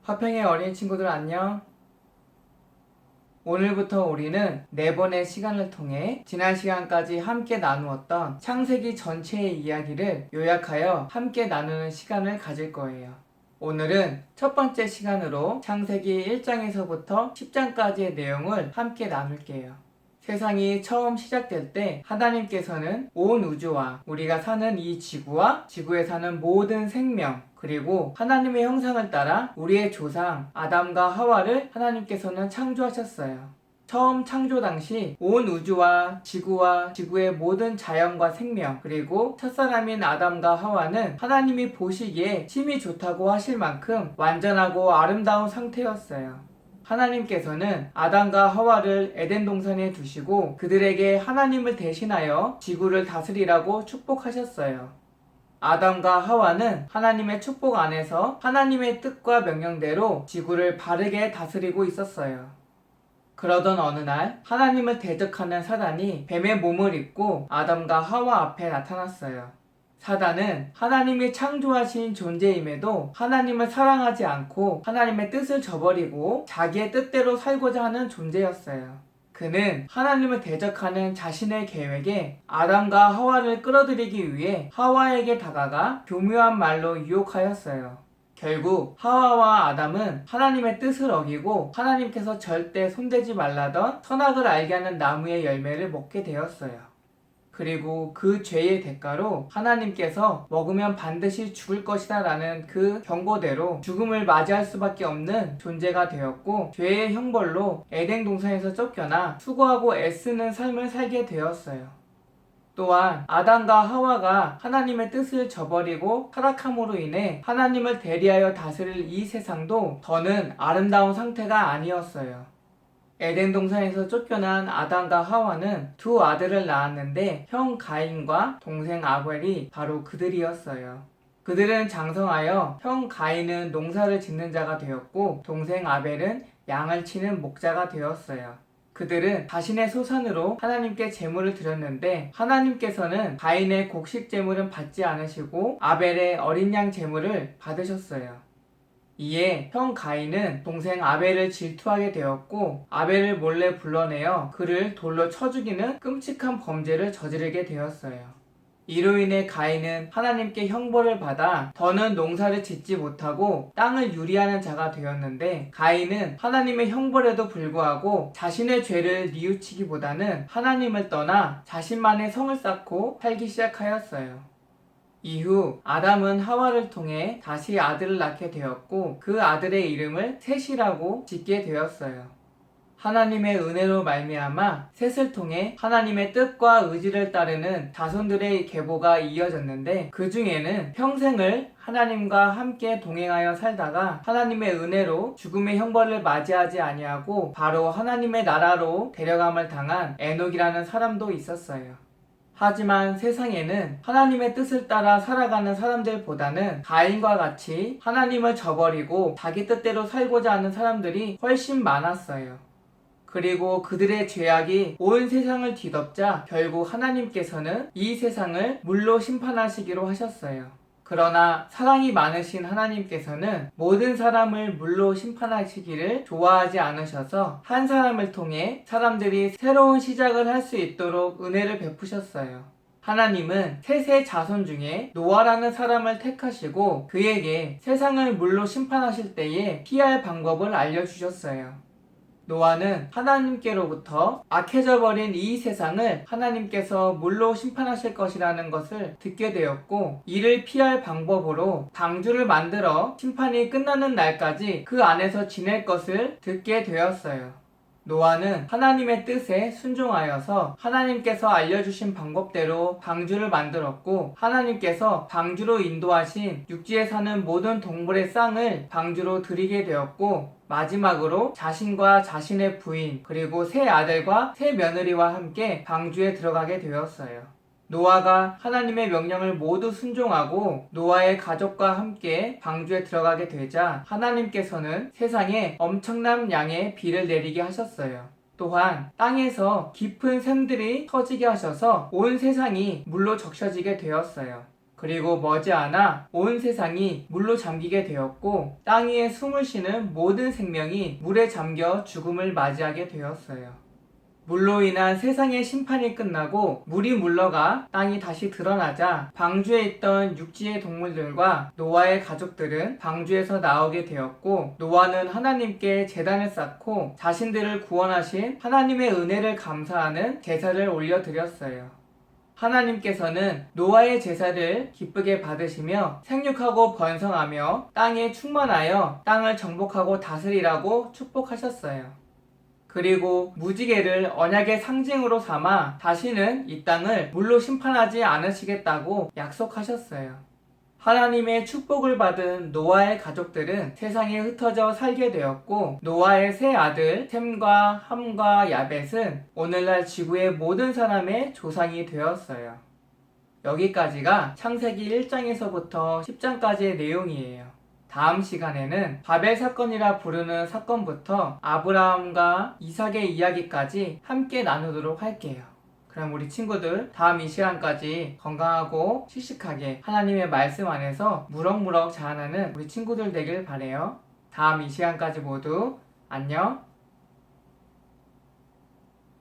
화평의 어린 친구들 안녕. 오늘부터 우리는 4번의 시간을 통해 지난 시간까지 함께 나누었던 창세기 전체의 이야기를 요약하여 함께 나누는 시간을 가질 거예요. 오늘은 첫 번째 시간으로 창세기 1장에서부터 10장까지의 내용을 함께 나눌게요. 세상이 처음 시작될 때 하나님께서는 온 우주와 우리가 사는 이 지구와 지구에 사는 모든 생명, 그리고 하나님의 형상을 따라 우리의 조상 아담과 하와를 하나님께서는 창조하셨어요. 처음 창조 당시 온 우주와 지구의 모든 자연과 생명, 그리고 첫사람인 아담과 하와는 하나님이 보시기에 심히 좋다고 하실 만큼 완전하고 아름다운 상태였어요. 하나님께서는 아담과 하와를 에덴 동산에 두시고 그들에게 하나님을 대신하여 지구를 다스리라고 축복하셨어요. 아담과 하와는 하나님의 축복 안에서 하나님의 뜻과 명령대로 지구를 바르게 다스리고 있었어요. 그러던 어느 날 하나님을 대적하는 사단이 뱀의 몸을 입고 아담과 하와 앞에 나타났어요. 사단은 하나님이 창조하신 존재임에도 하나님을 사랑하지 않고 하나님의 뜻을 저버리고 자기의 뜻대로 살고자 하는 존재였어요. 그는 하나님을 대적하는 자신의 계획에 아담과 하와를 끌어들이기 위해 하와에게 다가가 교묘한 말로 유혹하였어요. 결국 하와와 아담은 하나님의 뜻을 어기고 하나님께서 절대 손대지 말라던 선악을 알게 하는 나무의 열매를 먹게 되었어요. 그리고 그 죄의 대가로 하나님께서 먹으면 반드시 죽을 것이다 라는 그 경고대로 죽음을 맞이할 수밖에 없는 존재가 되었고, 죄의 형벌로 에덴 동산에서 쫓겨나 수고하고 애쓰는 삶을 살게 되었어요. 또한 아담과 하와가 하나님의 뜻을 저버리고 타락함으로 인해 하나님을 대리하여 다스릴 이 세상도 더는 아름다운 상태가 아니었어요. 에덴 동산에서 쫓겨난 아담과 하와는 두 아들을 낳았는데 형 가인과 동생 아벨이 바로 그들이었어요. 그들은 장성하여 형 가인은 농사를 짓는 자가 되었고 동생 아벨은 양을 치는 목자가 되었어요. 그들은 자신의 소산으로 하나님께 제물을 드렸는데 하나님께서는 가인의 곡식 제물은 받지 않으시고 아벨의 어린 양 제물을 받으셨어요. 이에 형 가인은 동생 아벨을 질투하게 되었고 아벨을 몰래 불러내어 그를 돌로 쳐 죽이는 끔찍한 범죄를 저지르게 되었어요. 이로 인해 가인은 하나님께 형벌을 받아 더는 농사를 짓지 못하고 땅을 유리하는 자가 되었는데, 가인은 하나님의 형벌에도 불구하고 자신의 죄를 뉘우치기보다는 하나님을 떠나 자신만의 성을 쌓고 살기 시작하였어요. 이후 아담은 하와를 통해 다시 아들을 낳게 되었고 그 아들의 이름을 셋이라고 짓게 되었어요. 하나님의 은혜로 말미암아 셋을 통해 하나님의 뜻과 의지를 따르는 자손들의 계보가 이어졌는데, 그 중에는 평생을 하나님과 함께 동행하여 살다가 하나님의 은혜로 죽음의 형벌을 맞이하지 아니하고 바로 하나님의 나라로 데려감을 당한 에녹이라는 사람도 있었어요. 하지만 세상에는 하나님의 뜻을 따라 살아가는 사람들보다는 가인과 같이 하나님을 저버리고 자기 뜻대로 살고자 하는 사람들이 훨씬 많았어요. 그리고 그들의 죄악이 온 세상을 뒤덮자 결국 하나님께서는 이 세상을 물로 심판하시기로 하셨어요. 그러나 사랑이 많으신 하나님께서는 모든 사람을 물로 심판하시기를 좋아하지 않으셔서 한 사람을 통해 사람들이 새로운 시작을 할 수 있도록 은혜를 베푸셨어요. 하나님은 셋의 자손 중에 노아라는 사람을 택하시고 그에게 세상을 물로 심판하실 때에 피할 방법을 알려주셨어요. 노아는 하나님께로부터 악해져 버린 이 세상을 하나님께서 물로 심판하실 것이라는 것을 듣게 되었고, 이를 피할 방법으로 방주를 만들어 심판이 끝나는 날까지 그 안에서 지낼 것을 듣게 되었어요. 노아는 하나님의 뜻에 순종하여서 하나님께서 알려주신 방법대로 방주를 만들었고, 하나님께서 방주로 인도하신 육지에 사는 모든 동물의 쌍을 방주로 드리게 되었고, 마지막으로 자신과 자신의 부인 그리고 세 아들과 세 며느리와 함께 방주에 들어가게 되었어요. 노아가 하나님의 명령을 모두 순종하고 노아의 가족과 함께 방주에 들어가게 되자 하나님께서는 세상에 엄청난 양의 비를 내리게 하셨어요. 또한 땅에서 깊은 샘들이 터지게 하셔서 온 세상이 물로 적셔지게 되었어요. 그리고 머지않아 온 세상이 물로 잠기게 되었고 땅 위에 숨을 쉬는 모든 생명이 물에 잠겨 죽음을 맞이하게 되었어요. 물로 인한 세상의 심판이 끝나고 물이 물러가 땅이 다시 드러나자 방주에 있던 육지의 동물들과 노아의 가족들은 방주에서 나오게 되었고, 노아는 하나님께 제단을 쌓고 자신들을 구원하신 하나님의 은혜를 감사하는 제사를 올려드렸어요. 하나님께서는 노아의 제사를 기쁘게 받으시며 생육하고 번성하며 땅에 충만하여 땅을 정복하고 다스리라고 축복하셨어요. 그리고 무지개를 언약의 상징으로 삼아 다시는 이 땅을 물로 심판하지 않으시겠다고 약속하셨어요. 하나님의 축복을 받은 노아의 가족들은 세상에 흩어져 살게 되었고, 노아의 세 아들 셈과 함과 야벳은 오늘날 지구의 모든 사람의 조상이 되었어요. 여기까지가 창세기 1장에서부터 10장까지의 내용이에요. 다음 시간에는 바벨 사건이라 부르는 사건부터 아브라함과 이삭의 이야기까지 함께 나누도록 할게요. 그럼 우리 친구들 다음 이 시간까지 건강하고 씩씩하게 하나님의 말씀 안에서 무럭무럭 자라나는 우리 친구들 되길 바래요. 다음 이 시간까지 모두 안녕.